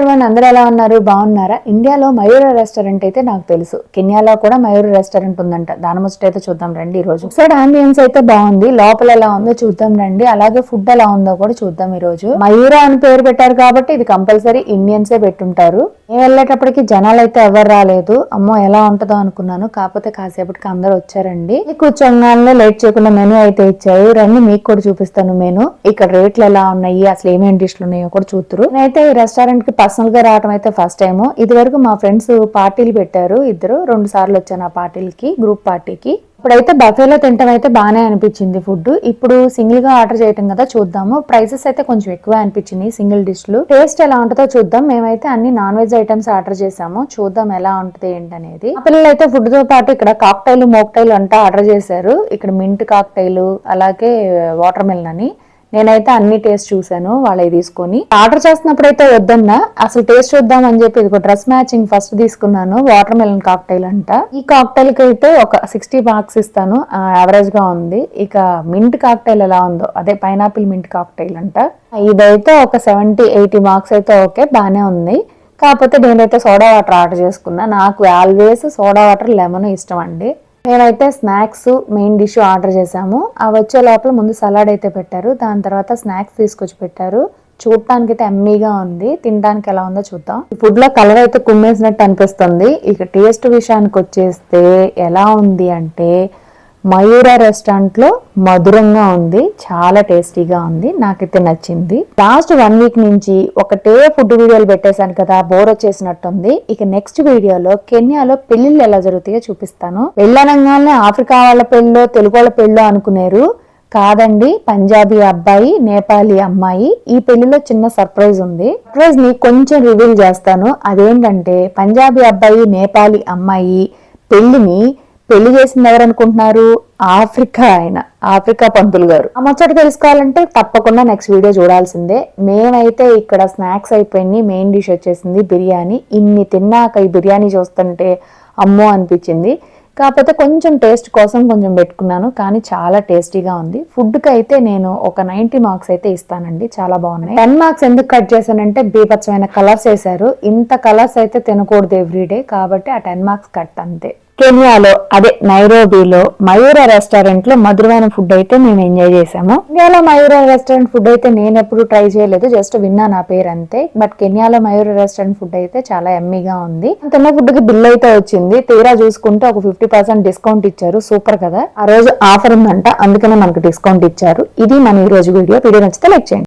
Everyone, అందరూ ఎలా ఉన్నారు? బాగున్నారా? ఇండియాలో మయూర రెస్టారెంట్ అయితే నాకు తెలుసు, కెన్యాలో కూడా మయూర రెస్టారెంట్ ఉందంట. దాని ముచ్చట అయితే చూద్దాం రండి. ఈ రోజు సైడ్ ఆంబియన్స్ అయితే బాగుంది, లోపల ఎలా ఉందో చూద్దాం రండి. అలాగే ఫుడ్ ఎలా ఉందో కూడా చూద్దాం. ఈ రోజు మయూర అని పేరు పెట్టారు కాబట్టి ఇది కంపల్సరీ ఇండియన్సే పెట్టుంటారు. నేను వెళ్ళేటప్పటికి జనాలు అయితే ఎవరు రాలేదు. అమ్మో ఎలా ఉంటుందో అనుకున్నాను, కాకపోతే కాసేపటికి అందరు వచ్చారండి. కూర్చోగానే లేట్ చేయకుండా మెనూ అయితే ఇచ్చారు. రండి మీకు కూడా చూపిస్తాను మెనూ. ఇక్కడ రేట్లు ఎలా ఉన్నాయి, అసలు ఏమేమి డిష్లు ఉన్నాయో కూడా చూతురు. నేనైతే ఈ రెస్టారెంట్ కి పర్సనల్ గా రావడం అయితే ఫస్ట్ టైం. ఇది వరకు మా ఫ్రెండ్స్ పార్టీలు పెట్టారు, 2 సార్లు వచ్చాను ఆ పార్టీలకి, గ్రూప్ పార్టీకి. ఇప్పుడైతే బఫేలో తింటాం అయితే బాగానే అనిపించింది ఫుడ్. ఇప్పుడు సింగిల్ గా ఆర్డర్ చేయటం కదా, చూద్దాము. ప్రైసెస్ అయితే కొంచెం ఎక్కువ అనిపించింది సింగిల్ డిష్లు. టేస్ట్ ఎలా ఉంటుందో చూద్దాం. మేమైతే అన్ని నాన్ వెజ్ ఐటమ్స్ ఆర్డర్ చేసాము, చూద్దాం ఎలా ఉంటుంది ఏంటనేది. ఆ పిల్లలు అయితే ఫుడ్ తో పాటు ఇక్కడ కాక్టైల్ మోక్టైల్ అంతా ఆర్డర్ చేశారు. ఇక్కడ మింట్ కాక్టైల్, అలాగే వాటర్ మెలన్ అని. నేనైతే అన్ని టేస్ట్ చూసాను వాళ్ళవి తీసుకొని. ఆర్డర్ చేస్తున్నప్పుడు అయితే వద్దన్నా, అసలు టేస్ట్ చూద్దాం అని చెప్పి ఇది డ్రెస్ మ్యాచింగ్ ఫస్ట్ తీసుకున్నాను. వాటర్ మెలన్ కాక్టైల్ అంట. ఈ కాక్టైల్ కి అయితే ఒక 60 మార్క్స్ ఇస్తాను, యావరేజ్ గా ఉంది. ఇక మింట్ కాక్టైల్ ఎలా ఉందో, అదే పైనాపిల్ మింట్ కాక్టైల్ అంట, ఇదైతే ఒక 70-80 మార్క్స్ అయితే ఓకే, బానే ఉంది. కాకపోతే నేనైతే సోడా వాటర్ ఆర్డర్ చేసుకున్నా. నాకు ఆల్వేస్ సోడా వాటర్ లెమన్ ఇష్టం అండి. మేమైతే స్నాక్స్ మెయిన్ డిష్ ఆర్డర్ చేసాము. ఆ వచ్చే లోపల ముందు సలాడ్ అయితే పెట్టారు, దాని తర్వాత స్నాక్స్ తీసుకొచ్చి పెట్టారు. చూడటానికి అయితే ఎమ్మీగా ఉంది, తినడానికి ఎలా ఉందో చూద్దాం. ఈ ఫుడ్ లో కలర్ అయితే కుమ్మేసినట్టు అనిపిస్తుంది. ఇక టేస్ట్ విషయానికి వచ్చేస్తే ఎలా ఉంది అంటే, మయూర రెస్టారెంట్ లో మధురంగా ఉంది, చాలా టేస్టీగా ఉంది, నాకైతే నచ్చింది. లాస్ట్ 1 వీక్ నుంచి ఒకటే ఫుడ్ వీడియోలు పెట్టేశాను కదా, బోర్ వచ్చేసినట్టుంది. ఇక నెక్స్ట్ వీడియోలో కెన్యాలో పెళ్లిళ్ళు ఎలా జరుగుతాయో చూపిస్తాను. వెళ్ళనంగానే ఆఫ్రికా వాళ్ళ పెళ్ళో తెలుగు వాళ్ళ పెళ్ళో అనుకునేరు, కాదండి, పంజాబీ అబ్బాయి నేపాలీ అమ్మాయి. ఈ పెళ్లిలో చిన్న సర్ప్రైజ్ ఉంది. సర్ప్రైజ్ ని కొంచెం రివీల్ చేస్తాను. అదేంటంటే పంజాబీ అబ్బాయి నేపాలీ అమ్మాయి పెళ్లి చేసింది ఎవరు అనుకుంటున్నారు? ఆఫ్రికా పంతులు గారు. ఆ ముచ్చట తెలుసుకోవాలంటే తప్పకుండా నెక్స్ట్ వీడియో చూడాల్సిందే. మేమైతే ఇక్కడ స్నాక్స్ అయిపోయింది, మెయిన్ డిష్ వచ్చేసింది బిర్యానీ. ఇన్ని తిన్నాక ఈ బిర్యానీ చూస్తుంటే అమ్మో అనిపించింది. కాకపోతే కొంచెం టేస్ట్ కోసం కొంచెం పెట్టుకున్నాను, కానీ చాలా టేస్టీగా ఉంది. ఫుడ్ కి అయితే నేను ఒక 90 మార్క్స్ అయితే ఇస్తానండి, చాలా బాగున్నాయి. 10 మార్క్స్ ఎందుకు కట్ చేశానంటే, బీభత్సమైన కలర్స్ వేశారు. ఇంత కలర్స్ అయితే తినకూడదు ఎవ్రీడే, కాబట్టి ఆ 10 మార్క్స్ కట్ అంతే. కెన్యాలో, అదే నైరోబీలో మయూర రెస్టారెంట్ లో మధురమైన ఫుడ్ అయితే మేము ఎంజాయ్ చేసాము. ఇండియాలో మయూర రెస్టారెంట్ ఫుడ్ అయితే నేను ఎప్పుడు ట్రై చేయలేదు, జస్ట్ విన్నా నా పేరు అంతే. బట్ కెన్యాలో మయూర రెస్టారెంట్ ఫుడ్ అయితే చాలా ఎమ్మీగా ఉంది. తిన్న ఫుడ్ కి బిల్ అయితే వచ్చింది. తీరా చూసుకుంటే ఒక 50% డిస్కౌంట్ ఇచ్చారు. సూపర్ కదా. ఆ రోజు ఆఫర్ ఉందంట, అందుకనే మనకు డిస్కౌంట్ ఇచ్చారు. ఇది మన ఈ రోజు వీడియో నచ్చితే లైక్ చేయండి.